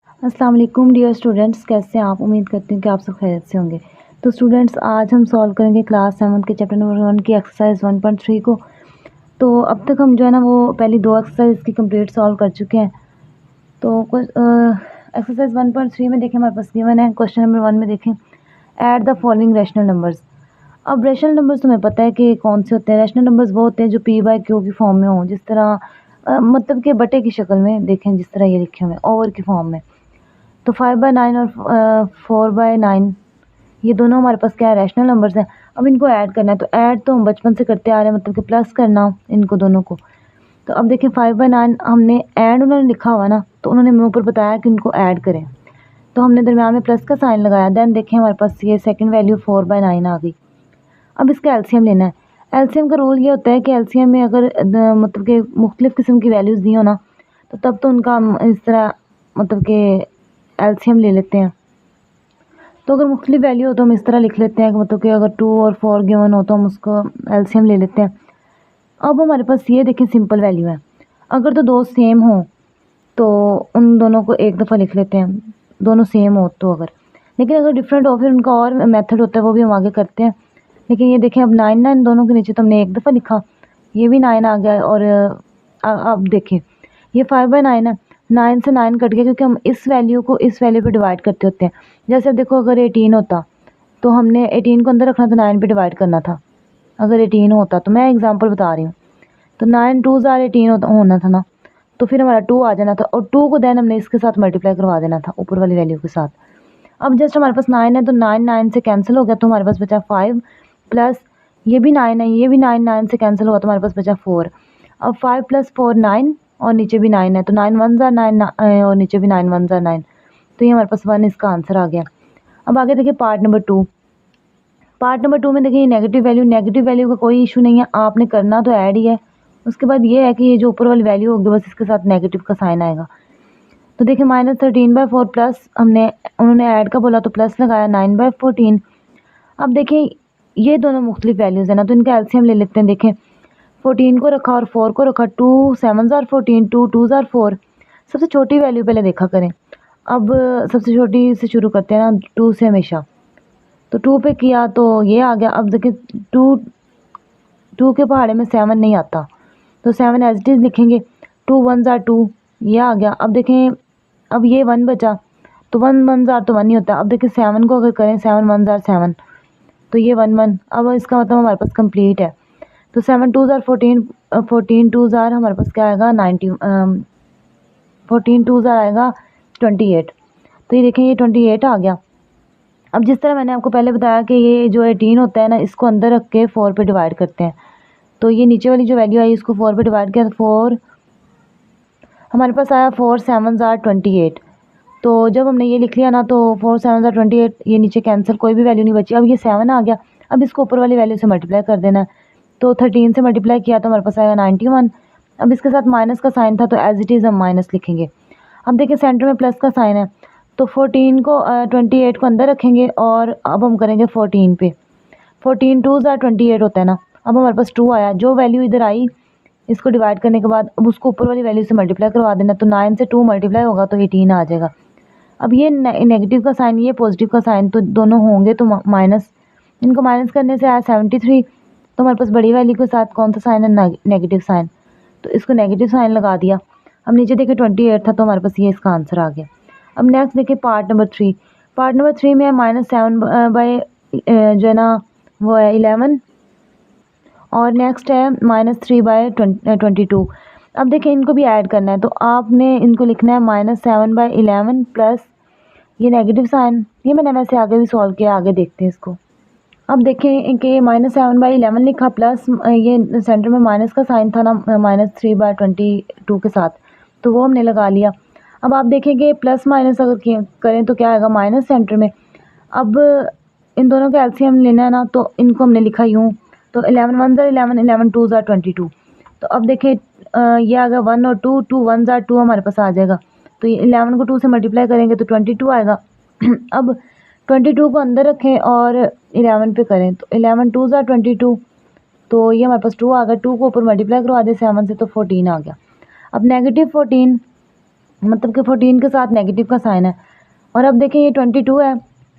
अस्सलाम वालेकुम dear students, कैसे हैं आप। उम्मीद करती हूँ कि आप सब खैरियत से होंगे। तो स्टूडेंट्स, आज हम सॉल्व करेंगे क्लास 7 के चैप्टर नंबर 1 की एक्सरसाइज 1.3 को। तो अब तक हम जो है ना वो पहली 2 एक्सरसाइज की कंप्लीट सॉल्व कर चुके हैं। तो कुछ एक्सरसाइज 1.3 में देखें, हमारे पास गिवन है। क्वेश्चन नंबर 1 में देखें, add the following rational numbers. अब रैशनल नंबर्स तुम्हें पता है कि कौन से होते हैं। रैशनल नंबर्स वो होते हैं जो p/q की फॉर्म में हों, जिस तरह मतलब कि बटे की शक्ल में देखें, जिस तरह ये लिखे हुए ओवर की फॉर्म में। तो 5/9 और 4/9 ये दोनों हमारे पास क्या है, रैशनल नंबर्स हैं। अब इनको ऐड करना है, तो ऐड तो हम बचपन से करते आ रहे हैं, मतलब कि प्लस करना इनको दोनों को। तो अब देखिए 5/9 हमने ऐड उन्होंने लिखा हुआ ना, तो उन्होंने मेरे ऊपर बताया कि इनको ऐड करें, तो हमने दरम्यान में प्लस का साइन लगाया। देन देखें हमारे पास ये सेकंड वैल्यू 4/9 आ गई। अब इसका एलसीएम लेना है। एलसीएम का रूल ये होता है कि एलसीएम में अगर मतलब कि मुख्तलिफ़ किस्म की वैल्यूज़ दी हो ना, तो तब तो उनका हम इस तरह मतलब कि एलसीएम ले लेते हैं। तो अगर मुख्तलिफ वैल्यू हो तो हम इस तरह लिख लेते हैं कि मतलब कि अगर 2 और 4 गिवन हो तो हम उसको एलसीएम ले लेते हैं। अब हमारे पास ये देखें सिंपल वैल्यू है। अगर तो दो सेम हो तो उन दोनों को एक दफ़ा लिख लेते हैं, दोनों सेम हो तो। अगर लेकिन अगर डिफरेंट हो फिर उनका और मेथड होता है, वो भी हम आगे करते हैं। लेकिन ये देखें, अब 9 दोनों के नीचे तो हमने एक दफ़ा लिखा, ये भी 9 आ गया। और अब देखें ये 5/9 है, 9 से 9 कट गया, क्योंकि हम इस वैल्यू को इस वैल्यू पे डिवाइड करते होते हैं। जैसे अब देखो, अगर 18 होता तो हमने 18 को अंदर रखना था, 9 पे डिवाइड करना था। अगर 18 होता तो मैं एग्जांपल बता रही हूँ, तो 9 2s आर 18 होना था ना, तो फिर हमारा 2 आ जाना था, और 2 को देन हमने इसके साथ मल्टीप्लाई करवा देना था ऊपर वाली वैल्यू के साथ। अब जस्ट हमारे पास 9 है, तो 9 9 से कैंसिल हो गया, तो हमारे पास बचा 5 प्लस ये भी 9 है, ये भी 9 9 से कैंसिल हुआ, तो हमारे पास बचा 4। अब 5 + 4 9 और नीचे भी 9 है, तो 9 1s आर 9 और नीचे भी 9 1s आर 9, तो ये हमारे पास 1 इसका आंसर आ गया। अब आगे देखिए पार्ट नंबर 2। पार्ट नंबर 2 में देखिए नेगेटिव वैल्यू का कोई इशू नहीं है, आपने करना तो ऐड ही है। उसके बाद ये है कि ये जो ऊपर वाली वैल्यू होगी बस इसके साथ नेगेटिव का साइन आएगा। तो देखिए -13/4 प्लस हमने उन्होंने ऐड का बोला तो प्लस लगाया 9/14। अब देखें ये दोनों मुख्तलिफ वैल्यूज़ है ना, तो इनका एलसीएम ले लेते हैं। देखें 14 को रखा और 4 को रखा, 2 7s आर 14, 2 2s आर 4। सबसे छोटी वैल्यू पहले देखा करें। अब सबसे छोटी से शुरू करते हैं ना, 2 से हमेशा। तो 2 पे किया तो ये आ गया। अब देखिए 2 के पहाड़े में 7 नहीं आता, तो 7 एज इट इज़ लिखेंगे। 2 1s आर 2, ये आ गया। अब देखें, अब ये 1 बचा, तो 1 1s आर तो 1 ही होता है। अब देखिए 7 को अगर करें, 7 1s आर 7, तो ये 1 1। अब इसका मतलब हमारे पास कंप्लीट है। तो 7 2s आर 14, 14 2s आर हमारे पास क्या आएगा 90, 14 2s आर आएगा 28। तो ये देखें ये 28 आ गया। अब जिस तरह मैंने आपको पहले बताया कि ये जो 18 होता है ना, इसको अंदर रख के 4 पे डिवाइड करते हैं। तो ये नीचे वाली जो वैल्यू आई इसको 4 पे डिवाइड किया, तो 4 हमारे पास आया 4 7s आर 28। तो जब हमने ये लिख लिया ना, तो 4 7s आर 28, ये नीचे कैंसिल, कोई भी वैल्यू नहीं बची। अब ये 7 आ गया, अब इसको ऊपर वाली वैल्यू से मल्टीप्लाई कर देना है। तो 13 से मल्टीप्लाई किया तो हमारे पास आएगा 91। अब इसके साथ माइनस का साइन था, तो एज इट इज़ हम माइनस लिखेंगे। अब देखिए सेंटर में प्लस का साइन है, तो 14 को 28 को अंदर रखेंगे, और अब हम करेंगे 14 पे। 14 2s आर 28 होता है ना। अब हमारे पास 2 आया, जो वैल्यू इधर आई इसको डिवाइड करने के बाद अब उसको ऊपर वाली वैल्यू से मल्टीप्लाई करवा देना। तो 9 से 2 मल्टीप्लाई होगा तो 18 आ जाएगा। अब ये नेगेटिव का साइन, ये पॉजिटिव का साइन, तो दोनों होंगे तो माइनस, इनको माइनस करने से आया 73। तो हमारे पास बड़ी वैल्यू के साथ कौन सा साइन है, नेगेटिव साइन, तो इसको नेगेटिव साइन लगा दिया। अब नीचे देखिए 28 था, तो हमारे पास ये इसका आंसर आ गया। अब नेक्स्ट देखिए पार्ट नंबर 3। पार्ट नंबर 3 में -7 जो है ना वो है 11, और नेक्स्ट है -3/22। अब देखिए इनको भी ऐड करना है, तो आपने इनको लिखना है -7/11 प्लस ये नेगेटिव साइन। ये मैंने वैसे आगे भी सॉल्व किया, आगे देखते हैं इसको। अब देखें कि -7/11 लिखा, प्लस ये सेंटर में माइनस का साइन था ना -3/22 के साथ, तो वो हमने लगा लिया। अब आप देखेंगे प्लस माइनस अगर करें तो क्या आएगा, माइनस सेंटर में। अब इन दोनों का एलसीएम लेना है ना, तो इनको हमने लिखा यूँ, तो 11 1s आर 11, 11 2s आर 22। तो अब देखिए ये आ गया 1 और 2, 2 1s आर 2 हमारे पास आ जाएगा। तो ये 11 को 2 से मल्टीप्लाई करेंगे तो 22 आएगा। अब 22 को अंदर रखें और 11 पे करें, तो 11 2s आर 22, तो ये हमारे पास 2 आ गया। 2 को ऊपर मल्टीप्लाई करवा दें 7 से, तो 14 आ गया। अब -14 मतलब कि 14 के साथ नेगेटिव का साइन है। और अब देखें ये 22 है,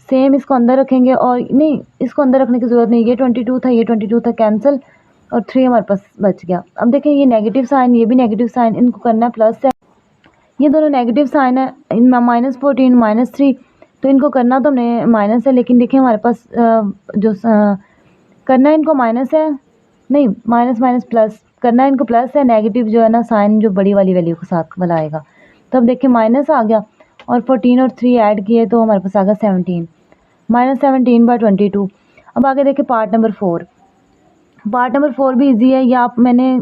सेम इसको अंदर रखेंगे और नहीं, इसको अंदर रखने की ज़रूरत नहीं, ये 22 था, ये 22 था, कैंसिल, और 3 हमारे पास बच गया। अब देखें ये नेगेटिव साइन, ये भी नेगेटिव साइन, इनको करना है प्लस है, ये दोनों नेगेटिव साइन है, इनमें -14 -3, तो इनको करना तो हमने माइनस है, लेकिन देखिए हमारे पास जो करना है इनको माइनस है, नहीं माइनस माइनस प्लस करना है इनको प्लस है, नेगेटिव जो है ना साइन जो बड़ी वाली वैल्यू के साथ वाला आएगा। तो अब देखिए माइनस आ गया और 14 और 3 ऐड किए तो हमारे पास आ गया 17, -17/22। अब आगे देखिए पार्ट नंबर 4। पार्ट नंबर 4 भी इजी है, या आप मैंने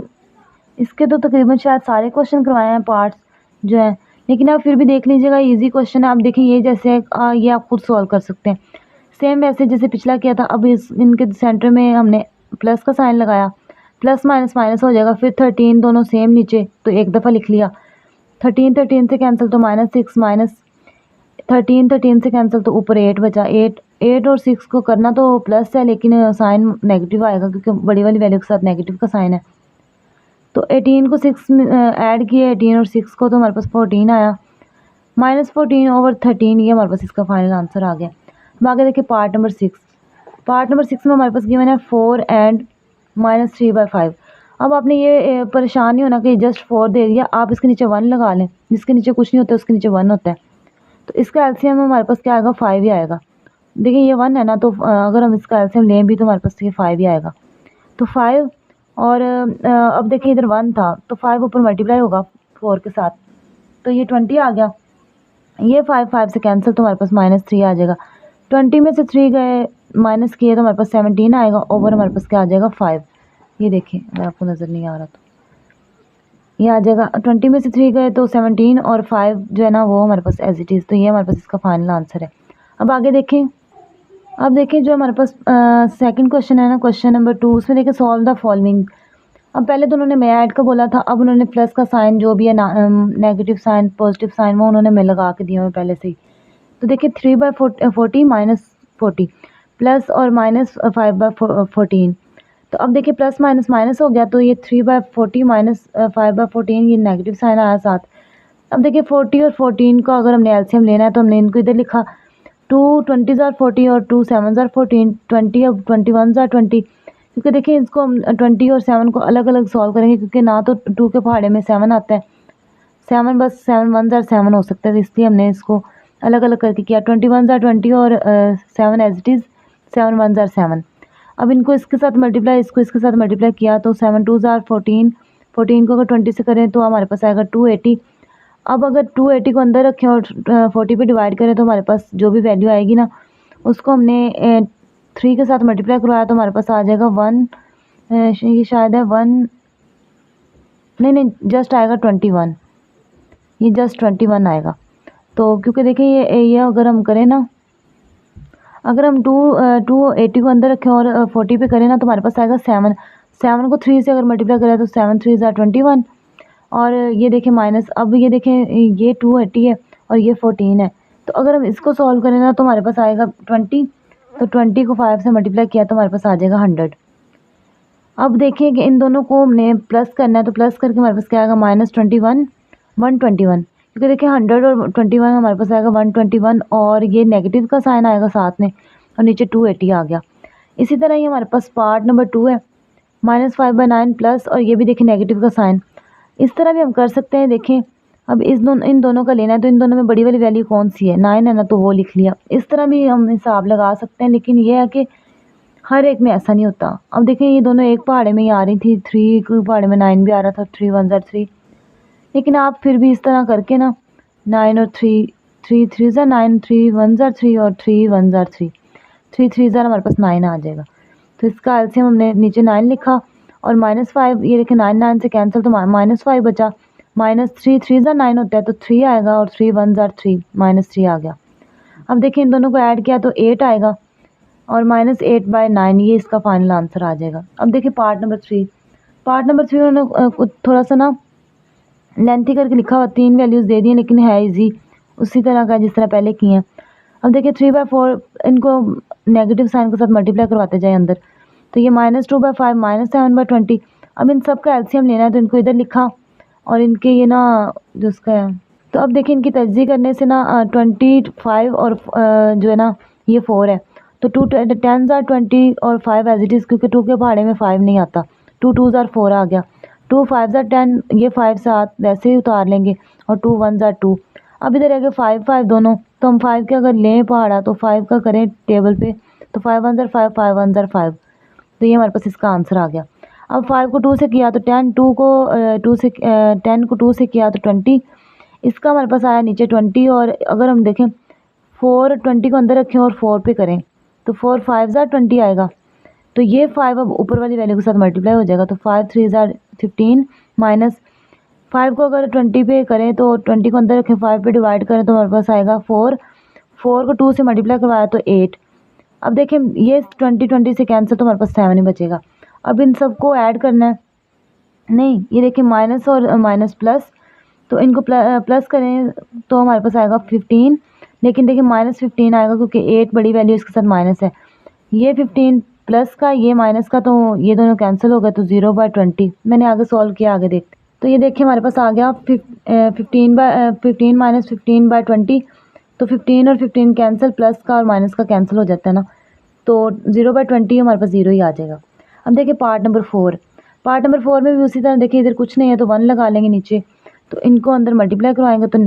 इसके तो तकरीबन शायद सारे क्वेश्चन करवाए हैं पार्ट्स जो है, लेकिन आप फिर भी देख लीजिएगा, इजी क्वेश्चन है। आप देखें ये जैसे ये आप खुद सॉल्व कर सकते हैं, सेम वैसे जैसे पिछला किया था। अब इनके सेंटर में हमने प्लस का साइन लगाया, प्लस माइनस माइनस हो जाएगा, फिर 13 दोनों सेम नीचे, तो एक दफ़ा लिख लिया, 13 से कैंसिल तो -6, -13 से कैंसिल तो ऊपर 8 बचा, 8 और 6 को करना तो प्लस है, लेकिन साइन नेगेटिव आएगा क्योंकि बड़ी वाली वैल्यू के साथ नेगेटिव का साइन है। तो 18 को 6 ऐड किए, 18 और 6 को, तो हमारे पास 14 आया, -14/13, ये हमारे पास इसका फाइनल आंसर आ गया। अब आगे देखिए पार्ट नंबर 6। पार्ट नंबर 6 में हमारे पास गिवन है 4 एंड -3/5। अब आपने ये परेशान नहीं होना कि जस्ट 4 दे दिया, आप इसके नीचे 1 लगा लें, जिसके नीचे कुछ नहीं होता उसके नीचे 1 होता है, तो इसका एलसीएम हमारे पास क्या आएगा, 5 ही आएगा। देखिए ये 1 है ना, तो अगर हम इसका एलसीएम लें भी तो हमारे पास ये 5 ही आएगा, तो 5 और अब देखिए इधर 1 था तो 5 ऊपर मल्टीप्लाई होगा 4 के साथ, तो ये 20 आ गया, ये 5 से कैंसिल तो हमारे पास -3 आ जाएगा, 20 में से 3 गए माइनस किए तो हमारे पास 17 आएगा, ओवर हमारे पास क्या आ जाएगा 5। ये देखिए अगर आपको नज़र नहीं आ रहा तो ये आ जाएगा, 20 में से 3 गए तो 17 और 5 जो है ना वो हमारे पास एज इट इज़, तो ये हमारे पास इसका फाइनल आंसर है। अब आगे देखें, अब देखिए जो हमारे पास सेकंड क्वेश्चन है ना, क्वेश्चन नंबर 2, उसमें देखिए सॉल्व द फॉलोइंग। अब पहले तो उन्होंने मैं ऐड का बोला था, अब उन्होंने प्लस का साइन जो भी है नेगेटिव साइन पॉजिटिव साइन वो उन्होंने मैं लगा के दिया हुआ पहले से ही। तो देखिए 3/40 -40 प्लस और -5/14, तो अब देखिए प्लस माइनस माइनस हो गया, तो ये 3/40 -5/14 ये नेगेटिव साइन आया साथ। अब देखिए 40 और 14 का अगर हमने एलसीएम लेना है तो हमने इनको इधर लिखा, 2 20 ज़ार 40 और 2 7 ज़ार 14, 20 अब 21 ज़ार 20, क्योंकि देखिए इसको हम 20 और 7 को अलग अलग सॉल्व करेंगे, क्योंकि ना तो 2 के पहाड़े में 7 आता है, 7 बस 7 1 ज़ार 7 हो सकता है, इसलिए हमने इसको अलग अलग करके किया, 21 ज़ार 20 और 7 एज इट इज़ 7 1 ज़ार 7। अब इनको इसके साथ मल्टीप्लाई, इसको इसके साथ मल्टीप्लाई किया तो 7 2 ज़ार 14, 14 को अगर 20 से करें तो हमारे पास आएगा 280। अब अगर 280 को अंदर रखें और 40 पे डिवाइड करें तो हमारे पास जो भी वैल्यू आएगी ना उसको हमने 3 के साथ मल्टीप्लाई करवाया तो हमारे पास आ जाएगा 1, ये शायद है 1, नहीं जस्ट आएगा 21, ये जस्ट 21 आएगा। तो क्योंकि देखिए ये अगर हम करें ना, अगर हम 280 को अंदर रखें और 40 पे करें ना तो हमारे पास आएगा 7 को 3 से अगर मल्टीप्लाई करें तो 7 3 ज़ार 21, और ये देखें माइनस, अब ये देखें ये 280 है और ये 14 है, तो अगर हम इसको सॉल्व करें ना तो हमारे पास आएगा 20, तो 20 को 5 से मल्टीप्लाई किया तो हमारे पास आ जाएगा 100। अब देखिए कि इन दोनों को हमने प्लस करना है, तो प्लस करके हमारे पास क्या आएगा -21 121, क्योंकि देखिए 100 और 21 हमारे पास आएगा 121, और ये नेगेटिव का साइन आएगा साथ में और नीचे 280 आ गया। इसी तरह ये हमारे पास पार्ट नंबर 2 है, -5/9 प्लस, और ये भी देखिए नेगेटिव का साइन, इस तरह भी हम कर सकते हैं। देखें अब इन दोनों का लेना है तो इन दोनों में बड़ी वाली वैल्यू कौन सी है, 9 है ना, तो वो लिख लिया, इस तरह भी हम हिसाब लगा सकते हैं, लेकिन ये है कि हर एक में ऐसा नहीं होता। अब देखें ये दोनों एक पहाड़े में ही आ रही थी, 3 के पहाड़े में 9 भी आ रहा था, 3 1 ज़ार 3, लेकिन आप फिर भी इस तरह करके ना 9 और 3 3 3 ज़ार 9, 3 1 ज़ार 3 और 3 1 ज़ार 3, 3 3 ज़ार हमारे पास 9 आ जाएगा। तो इसका एलसीएम हमने नीचे 9 लिखा और -5, ये देखें 9 9 से कैंसिल तो -5 बचा, -3 3 ज़ार 9 होता है तो 3 आएगा, और 3 1 ज़ार 3 -3 आ गया। अब देखिए इन दोनों को ऐड किया तो 8 आएगा और -8/9 ये इसका फाइनल आंसर आ जाएगा। अब देखिए पार्ट नंबर 3, पार्ट नंबर 3 उन्होंने थोड़ा सा ना लेंथी करके लिखा हुआ, 3 वैल्यूज़ दे दी हैं, लेकिन है इजी उसी तरह का जिस तरह पहले किए हैं। अब देखिए 3/4 इनको नेगेटिव साइन के साथ मल्टीप्लाई करवाते जाए अंदर, तो ये -2/5 -7/20। अब इन सब का एलसीएम लेना है तो इनको इधर लिखा और इनके ये ना जो उसका तो अब देखिए इनकी तजज़ी करने से ना 25 और जो है ना ये 4 है, तो 2 10s आर 20 और 5 एज इट इज़, क्योंकि 2 के पहाड़े में 5 नहीं आता, 2 2s आर 4 आ गया, 2 5s आर 10, ये 5 साथ वैसे ही उतार लेंगे, और 2 1s आर 2। अब इधर आगे 5 5 दोनों, तो हम 5 के अगर लें पहाड़ा तो 5 का करें टेबल पे, तो 5 1s आर 5 5 1s आर 5, तो ये हमारे पास इसका आंसर आ गया। अब 5 को 2 से किया तो 10, 2 को 2 से 10 को 2 से किया तो 20, इसका हमारे पास आया नीचे 20। और अगर हम देखें 4 20 को अंदर रखें और 4 पे करें तो 4 5s आर 20 आएगा, तो ये 5 अब ऊपर वाली वैल्यू के साथ मल्टीप्लाई हो जाएगा, तो 5 3s आर 15 माइनस 5 को अगर 20 पे करें तो 20 को अंदर रखें 5 पे डिवाइड करें तो हमारे पास आएगा 4, 4 को 2 से मल्टीप्लाई करवाया तो 8। अब देखें ये 20 20 से कैंसिल, तो हमारे पास 7 ही बचेगा। अब इन सबको ऐड करना है, नहीं ये देखिए माइनस और माइनस प्लस, तो इनको प्लस करें तो हमारे पास आएगा 15, लेकिन देखिए -15 आएगा क्योंकि 8 बड़ी वैल्यू इसके साथ माइनस है, ये 15 प्लस का ये माइनस का, तो ये दोनों कैंसिल हो गए, तो 0/20। मैंने आगे सॉल्व किया, आगे देखते। तो ये देखिए हमारे पास आ गया 15 माइनस 15/20, तो 15 और 15 कैंसिल, प्लस का और माइनस का कैंसिल हो जाता है ना, तो 0/20 हमारे पास 0 ही आ जाएगा। अब देखिए पार्ट नंबर 4, पार्ट नंबर 4 में भी उसी तरह देखिए इधर कुछ नहीं है तो 1 लगा लेंगे नीचे, तो इनको अंदर मल्टीप्लाई करवाएंगे तो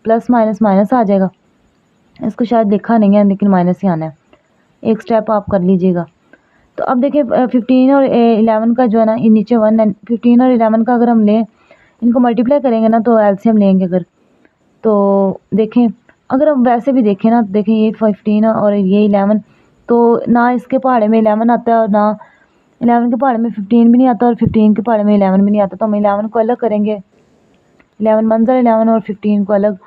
प्लस माइनस माइनस आ जाएगा। इसको शायद लिखा नहीं है लेकिन माइनस ही आना है, एक स्टेप आप कर लीजिएगा। तो अब देखिए 15 और 11 का जो है ना ये नीचे 1 है, 15 और 11 का अगर हम लें इनको मल्टीप्लाई करेंगे ना तो एलसीएम लेंगे अगर, तो देखें अगर हम वैसे भी देखें ना, देखें ये 15 और ये 11, तो ना इसके पहाड़े में 11 आता है और ना 11 के पहाड़े में 15 भी नहीं आता और 15 के पहाड़े में 11 भी नहीं आता, तो हम 11 को अलग करेंगे, 11 1s आर 11 और 15 को अलग,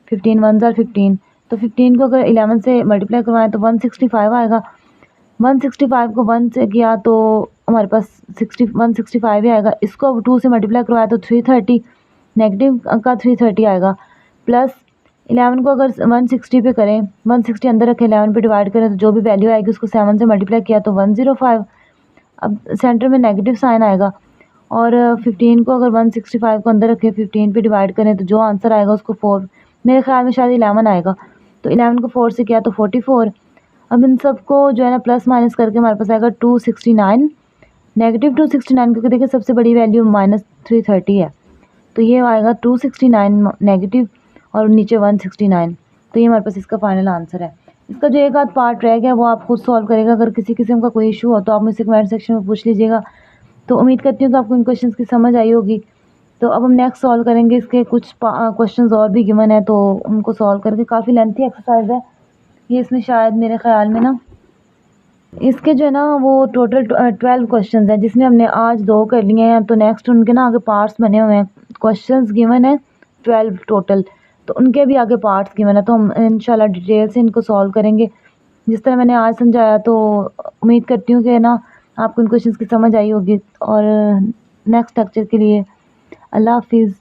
15 1s आर 15, तो 15 को अगर 11 से मल्टीप्लाई करवाएं तो 165 आएगा, 165 को 1 से किया तो हमारे पास 165 ही आएगा। इसको अब 2 से मल्टीप्लाई करवाया तो 330, नेगेटिव का 330 आएगा, प्लस 11 को अगर 160 पे करें, 160 अंदर रखें 11 पे डिवाइड करें तो जो भी वैल्यू आएगी उसको 7 से मल्टीप्लाई किया तो 105। अब सेंटर में नेगेटिव साइन आएगा, और 15 को अगर 165 को अंदर रखें 15 पे डिवाइड करें तो जो आंसर आएगा उसको 4, मेरे ख्याल में शायद 11 आएगा, तो 11 को 4 से किया तो 44। अब इन सबको जो है ना प्लस माइनस करके हमारे पास आएगा 269, नेगेटिव 269, क्योंकि देखिए सबसे बड़ी वैल्यू -330 है, तो ये आएगा 269 नेगेटिव और नीचे 169, तो ये हमारे पास इसका फाइनल आंसर है। इसका जो एक आध पार्ट रह गया वो आप खुद सॉल्व करेगा, अगर किसी किस्म का कोई इशू हो तो आप मुझसे कमेंट सेक्शन में पूछ लीजिएगा। तो उम्मीद करती हूँ कि आपको इन क्वेश्चंस की समझ आई होगी। तो अब हम नेक्स्ट सॉल्व करेंगे, इसके कुछ क्वेश्चंस और भी गिवन है तो उनको सॉल्व करके, काफ़ी लेंथी एक्सरसाइज है ये, इसमें शायद मेरे ख्याल में ना इसके जो है ना वो टोटल 12 क्वेश्चंस हैं, जिसमें हमने आज 2 कर लिए हैं, तो नेक्स्ट उनके ना आगे पार्ट्स बने हुए हैं, क्वेश्चंस गिवन है 12 टोटल, तो उनके भी आगे पार्ट्स गिवन है, तो हम इंशाल्लाह डिटेल से इनको सॉल्व करेंगे जिस तरह मैंने आज समझाया। तो उम्मीद करती हूँ कि ना आपको इन क्वेश्चंस की समझ आई होगी, और नेक्स्ट लेक्चर के लिए अल्लाह हाफिज़।